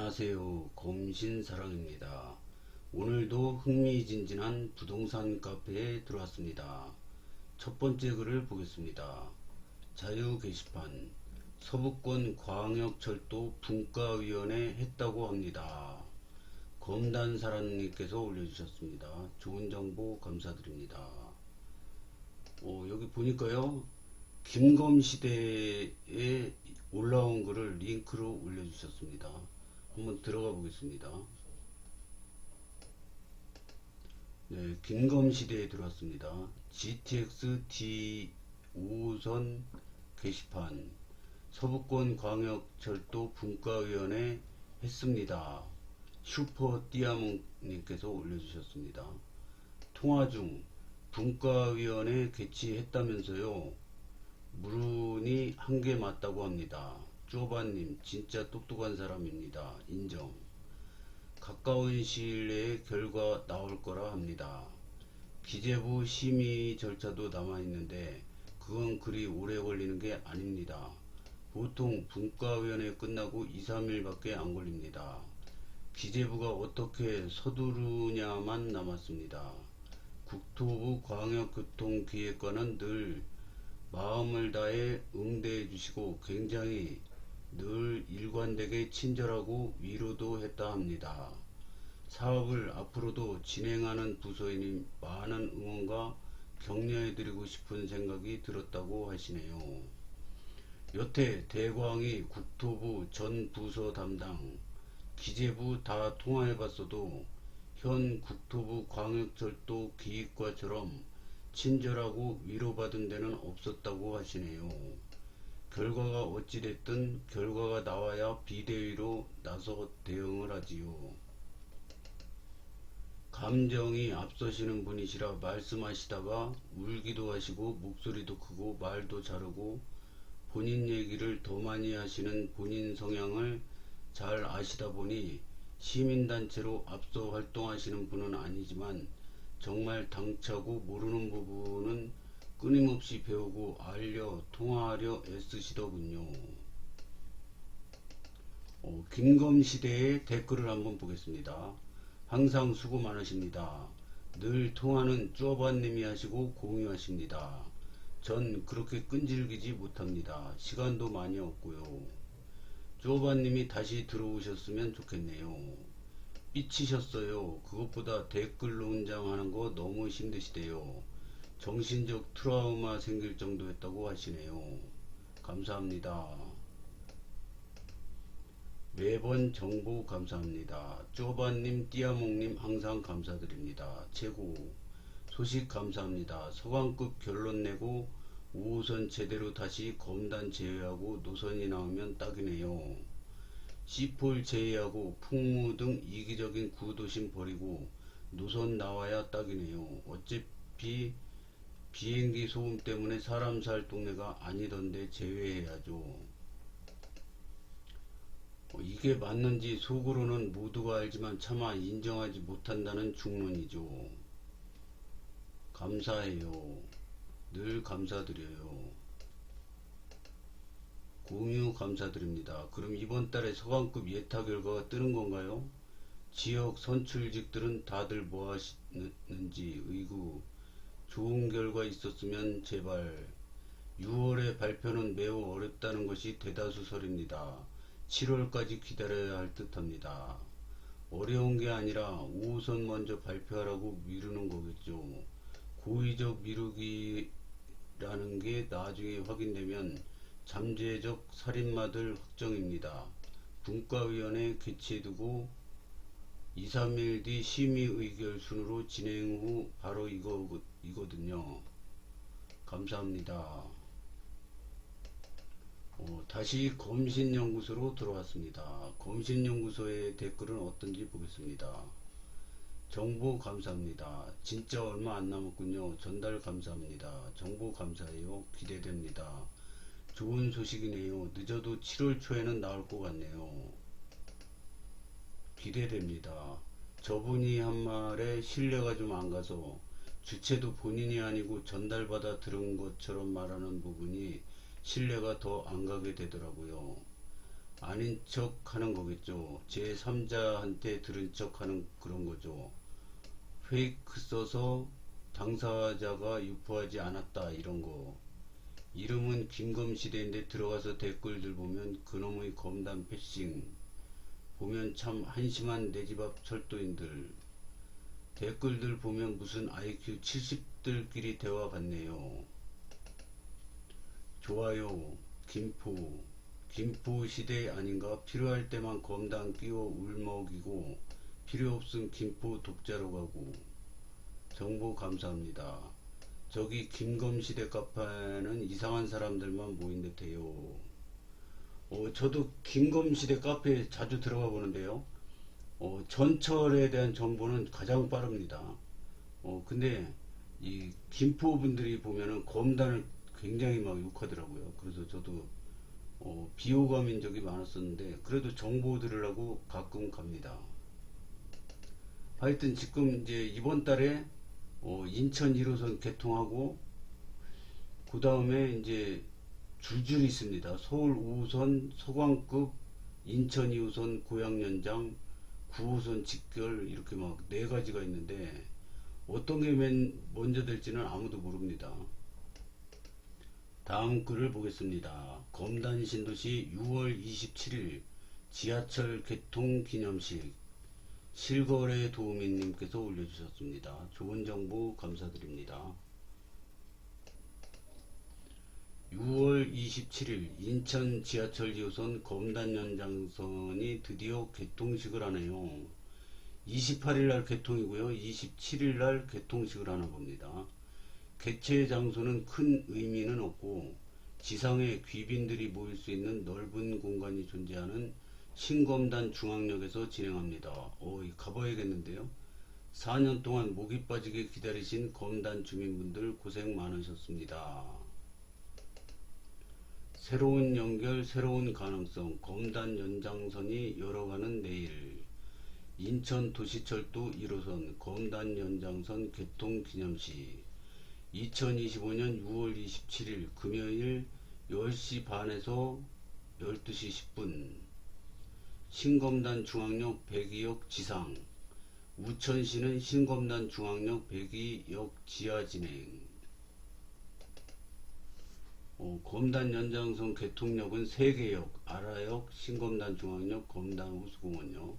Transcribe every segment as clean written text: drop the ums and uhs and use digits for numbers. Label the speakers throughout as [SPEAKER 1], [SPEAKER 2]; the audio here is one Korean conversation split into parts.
[SPEAKER 1] 안녕하세요. 검신사랑입니다. 오늘도 흥미진진한 부동산 카페에 들어왔습니다. 첫 번째 글을 보겠습니다. 자유 게시판 서부권 광역철도 분과위원회 했다고 합니다. 검단사랑님께서 올려주셨습니다. 좋은 정보 감사드립니다. 여기 보니까요. 김검시대에 올라온 글을 링크로 올려주셨습니다. 한번 들어가 보겠습니다. 네, 김검시대에 들어왔습니다. GTX D 5호선 게시판 서부권 광역철도 분과위원회 했습니다. 슈퍼 띠아몽님께서 올려주셨습니다. 통화 중 분과위원회 개최했다면서요. 물은이 한 개 맞다고 합니다. 쪼바님 진짜 똑똑한 사람입니다. 인정. 가까운 시일 내에 결과 나올 거라 합니다. 기재부 심의 절차도 남아있는데 그건 그리 오래 걸리는 게 아닙니다. 보통 분과위원회 끝나고 2, 3일밖에 안 걸립니다. 기재부가 어떻게 서두르냐만 남았습니다. 국토부 광역교통기획관은 늘 마음을 다해 응대해 주시고 굉장히 늘 일관되게 친절하고 위로도 했다 합니다. 사업을 앞으로도 진행하는 부서이니 많은 응원과 격려해 드리고 싶은 생각이 들었다고 하시네요. 여태 대광이 국토부 전 부서 담당, 기재부 다 통화해 봤어도 현 국토부 광역철도 기획과처럼 친절하고 위로받은 데는 없었다고 하시네요. 결과가 어찌됐든 결과가 나와야 비대위로 나서 대응을 하지요. 감정이 앞서시는 분이시라 말씀하시다가 울기도 하시고 목소리도 크고 말도 자르고 본인 얘기를 더 많이 하시는 본인 성향을 잘 아시다 보니 시민단체로 앞서 활동하시는 분은 아니지만 정말 당차고 모르는 부분은 끊임없이 배우고 알려 통화하려 애쓰시더군요. 김검시대의 댓글을 한번 보겠습니다. 항상 수고 많으십니다. 늘 통화는 쪼바님이 하시고 공유하십니다. 전 그렇게 끈질기지 못합니다. 시간도 많이 없고요. 쪼바님이 다시 들어오셨으면 좋겠네요. 삐치셨어요. 그것보다 댓글 논장하는 거 너무 힘드시대요. 정신적 트라우마 생길 정도였다고 하시네요. 감사합니다. 매번 정보 감사합니다. 쪼바님, 띠아몽님 항상 감사드립니다. 최고. 소식 감사합니다. 서강급 결론 내고 5호선 제대로 다시 검단 제외하고 노선이 나오면 딱이네요. C4 제외하고 풍무 등 이기적인 구도심 버리고 노선 나와야 딱이네요. 어차피 비행기 소음 때문에 사람 살 동네가 아니던데 제외해야죠. 이게 맞는지 속으로는 모두가 알지만 차마 인정하지 못한다는 중론이죠. 감사해요. 늘 감사드려요. 공유 감사드립니다. 그럼 이번 달에 서강급 예타 결과가 뜨는 건가요? 지역 선출직들은 다들 뭐 하시는지 의구 좋은 결과 있었으면 제발. 6월에 발표는 매우 어렵다는 것이 대다수설입니다. 7월까지 기다려야 할 듯합니다. 어려운 게 아니라 5호선 먼저 발표하라고 미루는 거겠죠. 고의적 미루기라는 게 나중에 확인되면 잠재적 살인마들 확정입니다. 분과위원회 개최두고 2, 3일 뒤 심의 의결 순으로 진행 후 바로 이거든요. 감사합니다. 다시 검신연구소로 들어왔습니다. 검신연구소의 댓글은 어떤지 보겠습니다. 정보 감사합니다. 진짜 얼마 안 남았군요. 전달 감사합니다. 정보 감사해요. 기대됩니다. 좋은 소식이네요. 늦어도 7월 초에는 나올 것 같네요. 기대됩니다. 저분이 한 말에 신뢰가 좀 안 가서 주체도 본인이 아니고 전달받아 들은 것처럼 말하는 부분이 신뢰가 더 안 가게 되더라고요. 아닌 척 하는 거겠죠. 제3자한테 들은 척 하는 그런 거죠. 페이크 써서 당사자가 유포하지 않았다 이런 거. 이름은 김검시대인데 들어가서 댓글들 보면 그놈의 검단 패싱 보면 참 한심한 내 집 앞 철도인들. 댓글들 보면 무슨 IQ 70들끼리 대화 같네요. 좋아요. 김포 시대 아닌가? 필요할 때만 검단 끼워 울먹이고 필요 없음 김포 독자로 가고. 정보 감사합니다. 저기 김검시대 카페는 이상한 사람들만 모인 듯해요. 저도 김검시대 카페에 자주 들어가 보는데요. 전철에 대한 정보는 가장 빠릅니다. 근데 이 김포 분들이 보면은 검단을 굉장히 막 욕하더라고요. 그래서 저도 비호감인 적이 많았었는데 그래도 정보 들으려고 가끔 갑니다. 하여튼 지금 이제 이번 달에 인천 1호선 개통하고 그 다음에 이제 줄줄이 있습니다. 서울 5호선 서광급, 인천 2호선 고양연장, 9호선 직결 이렇게 막 네 가지가 있는데 어떤 게 먼저 될지는 아무도 모릅니다. 다음 글을 보겠습니다. 검단 신도시 6월 27일 지하철 개통 기념식 실거래 도우미님께서 올려주셨습니다. 좋은 정보 감사드립니다. 6월 27일 인천 지하철 2호선 검단 연장선이 드디어 개통식을 하네요. 28일 날 개통이고요. 27일 날 개통식을 하나 봅니다. 개최 장소는 큰 의미는 없고 지상에 귀빈들이 모일 수 있는 넓은 공간이 존재하는 신검단 중앙역에서 진행합니다. 가봐야겠는데요. 4년 동안 목이 빠지게 기다리신 검단 주민분들 고생 많으셨습니다. 새로운 연결, 새로운 가능성, 검단 연장선이 열어가는 내일. 인천 도시철도 1호선 검단 연장선 개통 기념식. 2025년 6월 27일 금요일 10시 반에서 12시 10분. 신검단 중앙역 102역 지상. 우천시는 신검단 중앙역 102역 지하 진행. 검단 연장선 개통역은 3개역, 아라역, 신검단 중앙역, 검단 호수공원역.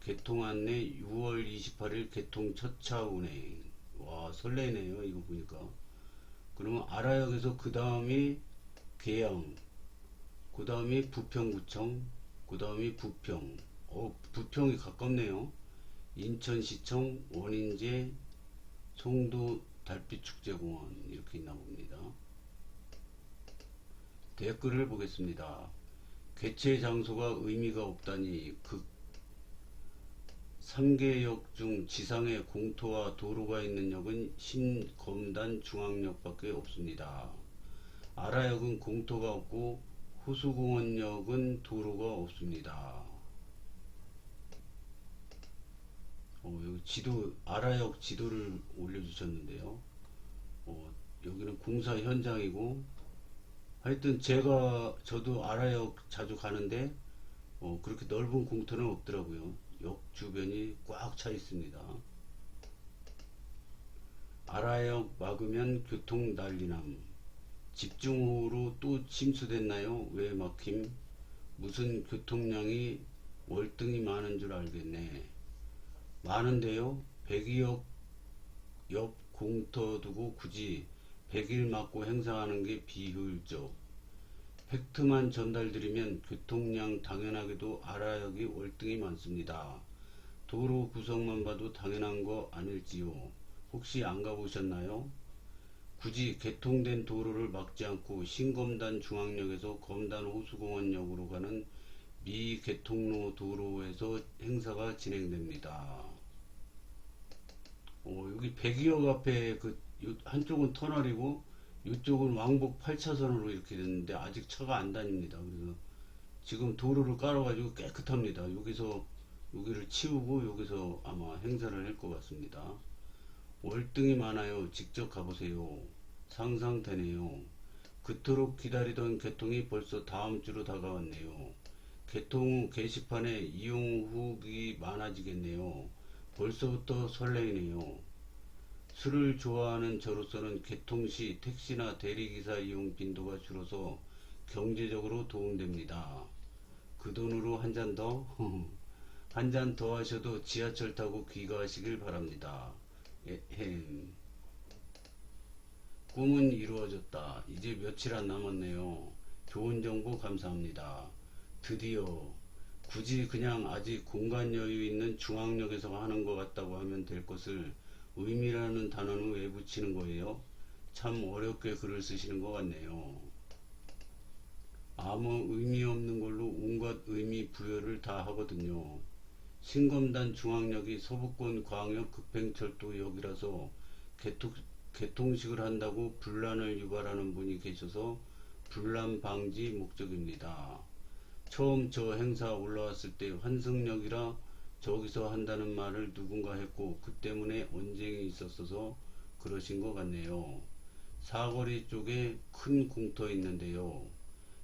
[SPEAKER 1] 개통 안내 6월 28일 개통 첫차 운행. 와, 설레네요 이거 보니까. 그러면 아라역에서 그 다음이 계양, 그 다음이 부평구청, 그 다음이 부평. 부평이 가깝네요. 인천시청, 원인제, 송도 달빛축제공원 이렇게 있나 봅니다. 댓글을 보겠습니다. 개최 장소가 의미가 없다니 3개역 중 지상에 공터와 도로가 있는 역은 신검단 중앙역밖에 없습니다. 아라역은 공터가 없고 호수공원역은 도로가 없습니다. 여기 아라역 지도를 올려주셨는데요. 여기는 공사 현장이고 하여튼 저도 아라역 자주 가는데 그렇게 넓은 공터는 없더라고요. 역 주변이 꽉 차 있습니다. 아라역 막으면 교통 난리남. 집중호우로 또 침수됐나요? 왜 막힘? 무슨 교통량이 월등히 많은 줄 알겠네. 많은데요. 102역 옆 공터 두고 굳이 100일 맞고 행사하는 게 비효율적. 팩트만 전달드리면 교통량 당연하게도 아라역이 월등히 많습니다. 도로 구성만 봐도 당연한 거 아닐지요. 혹시 안 가보셨나요? 굳이 개통된 도로를 막지 않고 신검단 중앙역에서 검단 호수공원역으로 가는 미개통로 도로에서 행사가 진행됩니다. 여기 102역 앞에 한쪽은 터널이고 이쪽은 왕복 8차선으로 이렇게 됐는데 아직 차가 안 다닙니다. 그래서 지금 도로를 깔아가지고 깨끗합니다. 여기를 치우고 여기서 아마 행사를 할 것 같습니다. 월등히 많아요. 직접 가보세요. 상상되네요. 그토록 기다리던 개통이 벌써 다음 주로 다가왔네요. 개통 후 게시판에 이용 후기 많아지겠네요. 벌써부터 설레이네요. 술을 좋아하는 저로서는 개통 시 택시나 대리기사 이용 빈도가 줄어서 경제적으로 도움됩니다. 그 돈으로 한 잔 더? 한 잔 더 하셔도 지하철 타고 귀가하시길 바랍니다. 에헴. 꿈은 이루어졌다. 이제 며칠 안 남았네요. 좋은 정보 감사합니다. 드디어 굳이 그냥 아직 공간 여유 있는 중앙역에서 하는 것 같다고 하면 될 것을 의미라는 단어는 왜 붙이는 거예요? 참 어렵게 글을 쓰시는 것 같네요. 아무 의미 없는 걸로 온갖 의미 부여를 다 하거든요. 신검단 중앙역이 서부권 광역 급행철도역이라서 개통식을 한다고 분란을 유발하는 분이 계셔서 분란 방지 목적입니다. 처음 저 행사 올라왔을 때 환승역이라 저기서 한다는 말을 누군가 했고 그 때문에 언쟁이 있었어서 그러신 것 같네요. 사거리 쪽에 큰 공터 있는데요.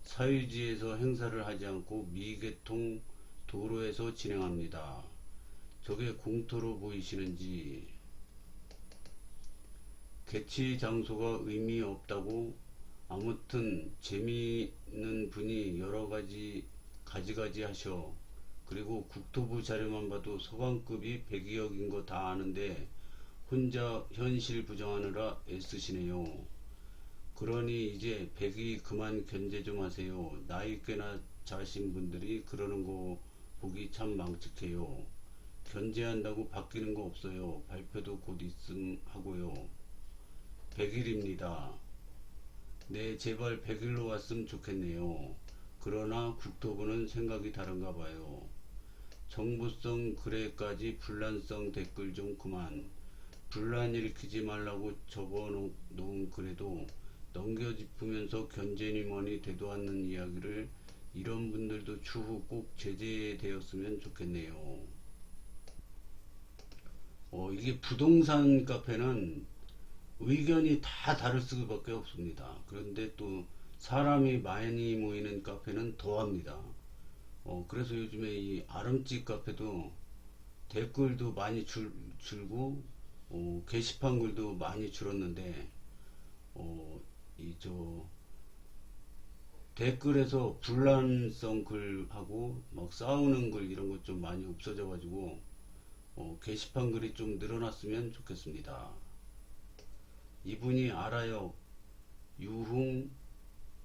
[SPEAKER 1] 사유지에서 행사를 하지 않고 미개통 도로에서 진행합니다. 저게 공터로 보이시는지. 개최 장소가 의미 없다고 아무튼 재미있는 분이 여러 가지 하셔. 그리고 국토부 자료만 봐도 서관급이 102억인 거 다 아는데 혼자 현실 부정하느라 애쓰시네요. 그러니 이제 100이 그만 견제 좀 하세요. 나이 꽤나 자신 분들이 그러는 거 보기 참 망측해요. 견제한다고 바뀌는 거 없어요. 발표도 곧 있음 하고요. 100일입니다. 네, 제발 100일로 왔으면 좋겠네요. 그러나 국토부는 생각이 다른가 봐요. 정보성 글에까지 분란성 댓글 좀 그만. 분란 일으키지 말라고 접어놓은 글에도 넘겨짚으면서 견제니 뭐니 되도 않는 이야기를 이런 분들도 추후 꼭 제재되었으면 좋겠네요. 이게 부동산 카페는 의견이 다 다를 수밖에 없습니다. 그런데 또 사람이 많이 모이는 카페는 더합니다. 그래서 요즘에 이 아름집 카페도 댓글도 많이 줄고 게시판 글도 많이 줄었는데 저 댓글에서 분란성 글하고 막 싸우는 글 이런 것 좀 많이 없어져 가지고 게시판 글이 좀 늘어났으면 좋겠습니다. 이분이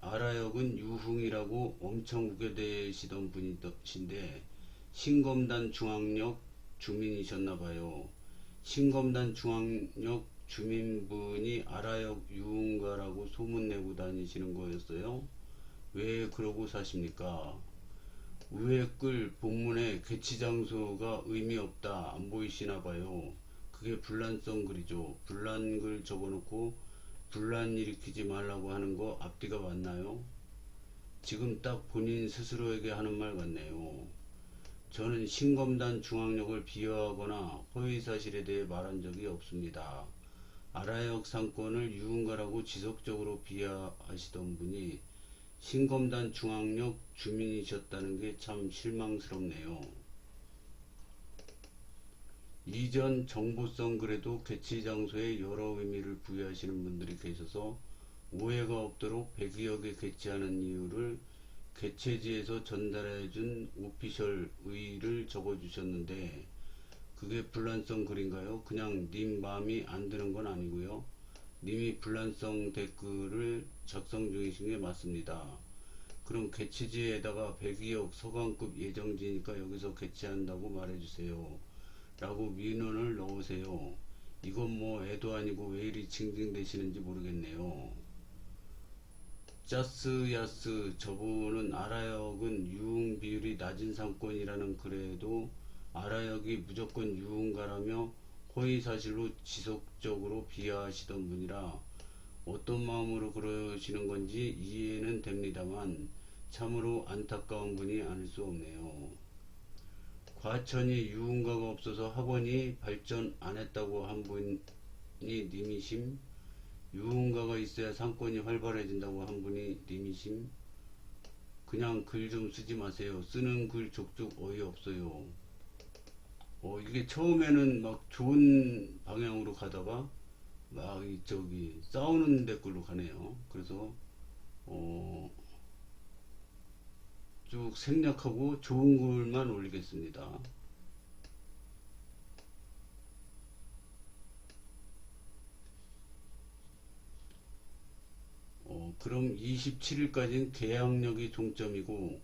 [SPEAKER 1] 아라역은 유흥이라고 엄청 우겨대시던 분이신데 신검단 중앙역 주민이셨나봐요. 신검단 중앙역 주민분이 아라역 유흥가라고 소문내고 다니시는 거였어요. 왜 그러고 사십니까? 위에 글 본문에 개취 장소가 의미 없다 안 보이시나 봐요. 그게 분란성 글이죠. 분란 글 적어놓고 분란 일으키지 말라고 하는 거 앞뒤가 맞나요? 지금 딱 본인 스스로에게 하는 말 같네요. 저는 신검단 중앙역을 비하하거나 허위사실에 대해 말한 적이 없습니다. 아라역 상권을 유흥가라고 지속적으로 비하하시던 분이 신검단 중앙역 주민이셨다는 게 참 실망스럽네요. 이전 정보성 글에도 개취 장소에 여러 의미를 부여하시는 분들이 계셔서 오해가 없도록 102억에 개취하는 이유를 개최지에서 전달해준 오피셜 의를 적어주셨는데 그게 분란성 글인가요? 그냥 님 마음이 안 드는 건 아니고요. 님이 분란성 댓글을 작성 중이신 게 맞습니다. 그럼 개최지에다가 102억 서강급 예정지니까 여기서 개최한다고 말해주세요. 라고 민원을 넣으세요. 이건 뭐 애도 아니고 왜 이리 징징대시는지 모르겠네요. 짜스야스 저분은 아라역은 유흥 비율이 낮은 상권이라는 글에도 아라역이 무조건 유흥가라며 허위사실로 지속적으로 비하하시던 분이라 어떤 마음으로 그러시는 건지 이해는 됩니다만 참으로 안타까운 분이 아닐 수 없네요. 과천이 유흥가가 없어서 학원이 발전 안 했다고 한 분이 님이심? 유흥가가 있어야 상권이 활발해진다고 한 분이 님이심? 그냥 글 좀 쓰지 마세요. 쓰는 글 족족 어이없어요. 이게 처음에는 막 좋은 방향으로 가다가 막 저기 싸우는 댓글로 가네요. 그래서 어, 쭉 생략하고 좋은 글만 올리겠습니다. 그럼 27일까지는 계약력이 종점이고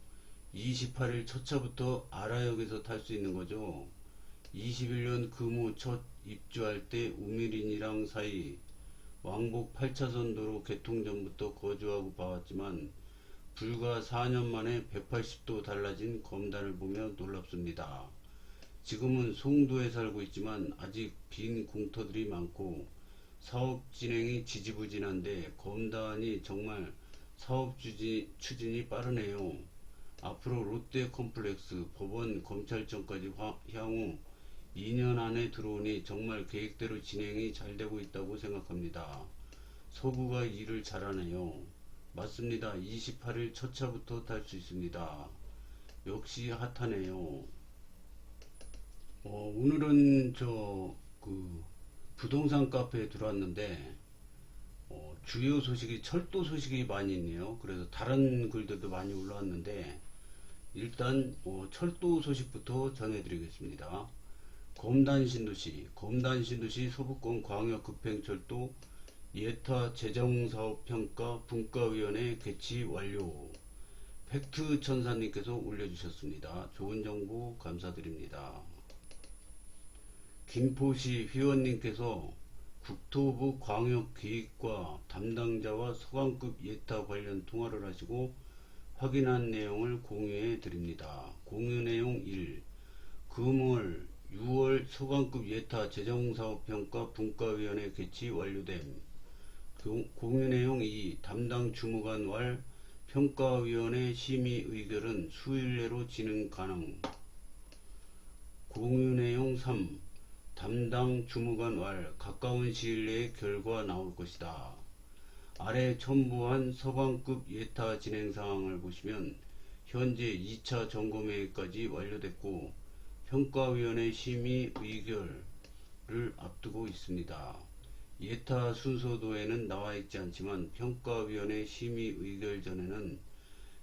[SPEAKER 1] 28일 첫 차부터 아라역에서 탈 수 있는 거죠. 21년 금호 첫 입주할 때 우미린이랑 사이 왕복 8차선 도로 개통 전부터 거주하고 봐왔지만 불과 4년 만에 180도 달라진 검단을 보며 놀랍습니다. 지금은 송도에 살고 있지만 아직 빈 공터들이 많고 사업 진행이 지지부진한데 검단이 정말 사업 추진이 빠르네요. 앞으로 롯데 컴플렉스, 법원, 검찰청까지 향후 2년 안에 들어오니 정말 계획대로 진행이 잘 되고 있다고 생각합니다. 서구가 일을 잘하네요. 맞습니다. 28일 첫 차부터 탈 수 있습니다. 역시 핫하네요. 오늘은 그 부동산 카페에 들어왔는데 주요 소식이 철도 소식이 많이 있네요. 그래서 다른 글들도 많이 올라왔는데 일단 철도 소식부터 전해드리겠습니다. 검단신도시 서부권 광역급행철도 예타 재정사업평가 분과위원회 개최 완료. 팩트 천사님께서 올려주셨습니다. 좋은 정보 감사드립니다. 김포시 회원님께서 국토부 광역기획과 담당자와 서강급 예타 관련 통화를 하시고 확인한 내용을 공유해 드립니다. 공유 내용 1. 금월 6월 서강급 예타 재정사업평가 분과위원회 개최 완료됨. 공유 내용 2. 담당 주무관 왈 평가위원회 심의 의결은 수일 내로 진행 가능. 공유 내용 3. 담당 주무관 왈 가까운 시일 내에 결과 나올 것이다. 아래 첨부한 서강급 예타 진행 상황을 보시면 현재 2차 점검회의까지 완료됐고 평가위원회 심의 의결을 앞두고 있습니다. 예타 순서도에는 나와 있지 않지만 평가위원회 심의 의결 전에는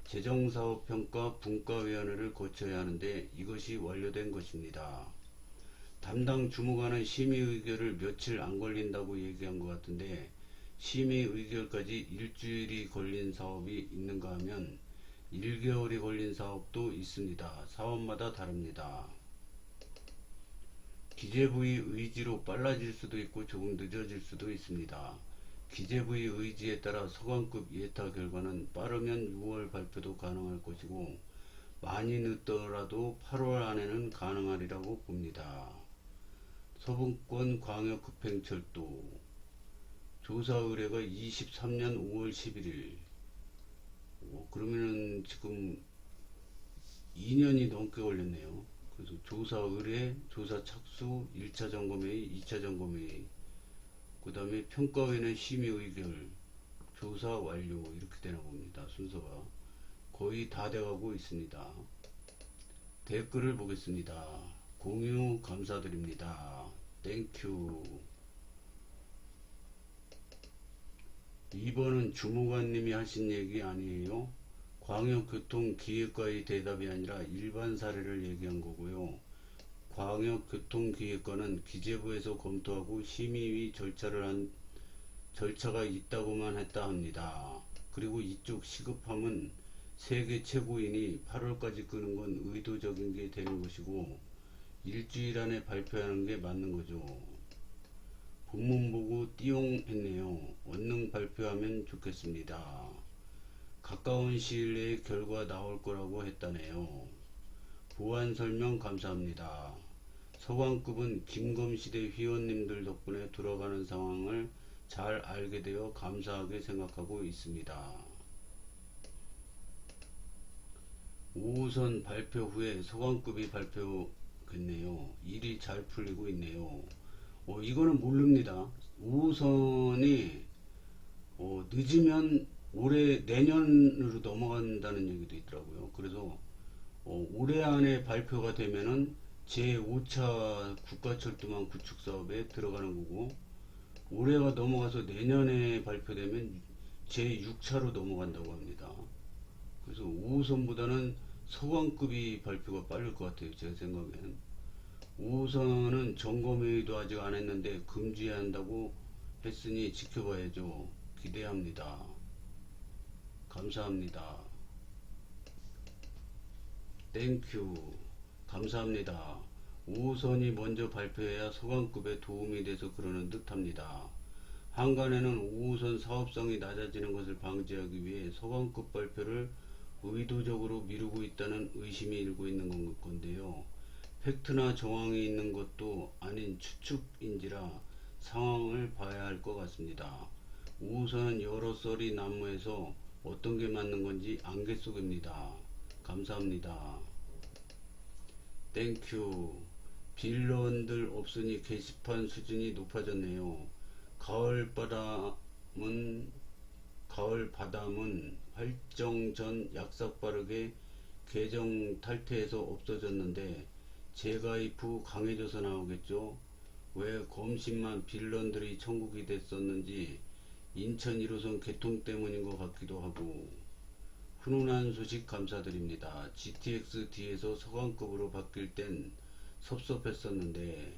[SPEAKER 1] 재정사업평가 분과위원회를 거쳐야 하는데 이것이 완료된 것입니다. 담당 주무관은 심의 의결을 며칠 안 걸린다고 얘기한 것 같은데 심의 의결까지 일주일이 걸린 사업이 있는가 하면 1개월이 걸린 사업도 있습니다. 사업마다 다릅니다. 기재부의 의지로 빨라질 수도 있고 조금 늦어질 수도 있습니다. 기재부의 의지에 따라 서강급 예타 결과는 빠르면 6월 발표도 가능할 것이고 많이 늦더라도 8월 안에는 가능하리라고 봅니다. 서부권 광역급행철도 조사 의뢰가 23년 5월 11일. 그러면은 지금 2년이 넘게 걸렸네요. 그래서 조사 의뢰, 조사 착수, 1차 점검회의, 2차 점검회의, 그 다음에 평가위원회 심의 의결, 조사 완료 이렇게 되나 봅니다. 순서가 거의 다 돼가고 있습니다. 댓글을 보겠습니다. 공유 감사드립니다. 땡큐. 2번은 주무관님이 하신 얘기 아니에요? 광역교통기획과의 대답이 아니라 일반 사례를 얘기한 거고요. 광역교통기획과는 기재부에서 검토하고 심의위 절차가 있다고만 했다 합니다. 그리고 이쪽 시급함은 세계 최고인이 8월까지 끄는 건 의도적인 게 되는 것이고 일주일 안에 발표하는 게 맞는 거죠. 본문 보고 띠용 했네요. 얼른 발표하면 좋겠습니다. 가까운 시일 내에 결과 나올 거라고 했다네요. 보완 설명 감사합니다. 서강급은 김검시대 회원님들 덕분에 돌아가는 상황을 잘 알게 되어 감사하게 생각하고 있습니다. 5호선 발표 후에 서강급이 발표겠네요. 일이 잘 풀리고 있네요. 이거는 모릅니다. 5호선이 늦으면 올해 내년으로 넘어간다는 얘기도 있더라고요. 그래서 올해 안에 발표가 되면은 제5차 국가철도망 구축 사업에 들어가는 거고, 올해가 넘어가서 내년에 발표되면 제6차로 넘어간다고 합니다. 그래서 5호선보다는 서관급이 발표가 빠를 것 같아요. 제 생각엔. 5호선은 점검회의도 아직 안 했는데 금지해야 한다고 했으니 지켜봐야죠. 기대합니다. 감사합니다. 땡큐. 감사합니다. 5호선이 먼저 발표해야 서관급에 도움이 돼서 그러는 듯 합니다. 한간에는 5호선 사업성이 낮아지는 것을 방지하기 위해 서관급 발표를 의도적으로 미루고 있다는 의심이 일고 있는 건데요. 팩트나 정황이 있는 것도 아닌 추측인지라 상황을 봐야 할 것 같습니다. 5호선은 여러 썰이 난무해서 어떤 게 맞는 건지 안개 속입니다. 감사합니다. 땡큐. 빌런들 없으니 게시판 수준이 높아졌네요. 가을 바담은 활정 전 약삭 빠르게 계정 탈퇴해서 없어졌는데 재가입 후 강해져서 나오겠죠. 왜 검심만 빌런들이 천국이 됐었는지 인천 1호선 개통 때문인 것 같기도 하고. 훈훈한 소식 감사드립니다. GTX D에서 서관급으로 바뀔 땐 섭섭했었는데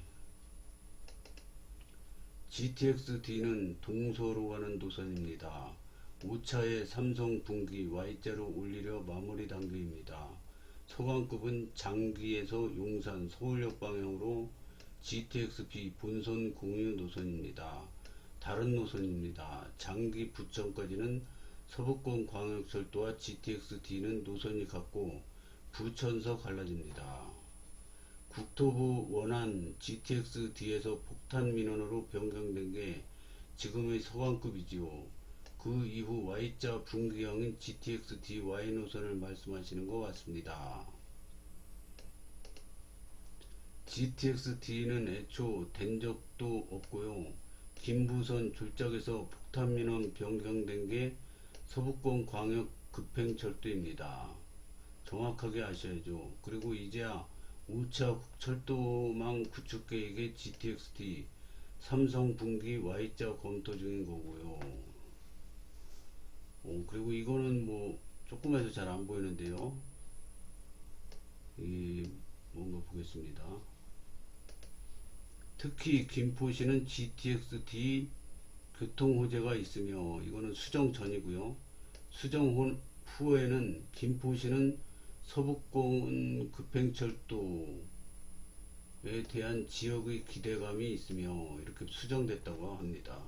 [SPEAKER 1] GTX D는 동서로 가는 노선입니다. 5차에 삼성 분기 Y자로 올리려 마무리 단계입니다. 서관급은 장기에서 용산 서울역 방향으로 GTX B 본선 공유 노선입니다. 다른 노선입니다. 장기 부천까지는 서북권 광역철도와 GTX D는 노선이 같고 부천서 갈라집니다. 국토부 원안 GTX D에서 폭탄 민원으로 변경된 게 지금의 서관급이지요. 그 이후 Y자 분기형인 GTX D Y 노선을 말씀하시는 것 같습니다. GTX D는 애초 된 적도 없고요. 김부선 졸작에서 폭탄 민원 변경된 게 서북권 광역 급행철도입니다. 정확하게 아셔야죠. 그리고 이제야 5차 철도망 구축 계획의 GTX-D 삼성 분기 Y자 검토 중인 거고요. 그리고 이거는 뭐 조금 해서 잘 안 보이는데요. 뭔가 보겠습니다. 특히 김포시는 GTX-D 교통 호재가 있으며, 이거는 수정 전이고요. 수정 후에는 김포시는 서북권 급행철도에 대한 지역의 기대감이 있으며 이렇게 수정됐다고 합니다.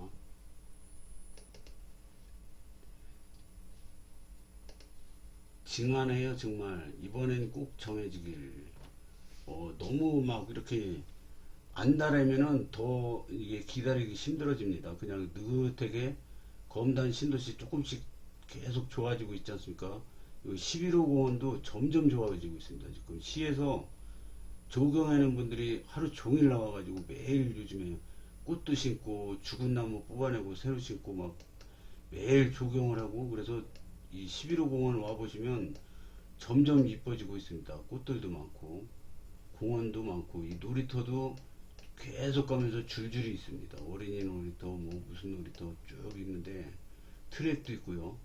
[SPEAKER 1] 징하네요. 정말 이번엔 꼭 정해지길. 너무 막 이렇게 안달하면은 더 이게 기다리기 힘들어집니다. 그냥 느긋하게 검단 신도시 조금씩 계속 좋아지고 있지 않습니까? 11호 공원도 점점 좋아지고 있습니다. 지금 시에서 조경하는 분들이 하루 종일 나와가지고 매일 요즘에 꽃도 심고 죽은 나무 뽑아내고 새로 심고 막 매일 조경을 하고, 그래서 이 11호 공원 와보시면 점점 이뻐지고 있습니다. 꽃들도 많고 공원도 많고 이 놀이터도 계속 가면서 줄줄이 있습니다. 어린이 놀이터 뭐 무슨 놀이터 쭉 있는데 트랙도 있고요.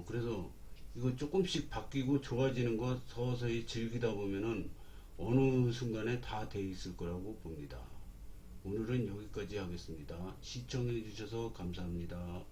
[SPEAKER 1] 그래서 이거 조금씩 바뀌고 좋아지는 거 서서히 즐기다 보면은 어느 순간에 다 돼 있을 거라고 봅니다. 오늘은 여기까지 하겠습니다. 시청해 주셔서 감사합니다.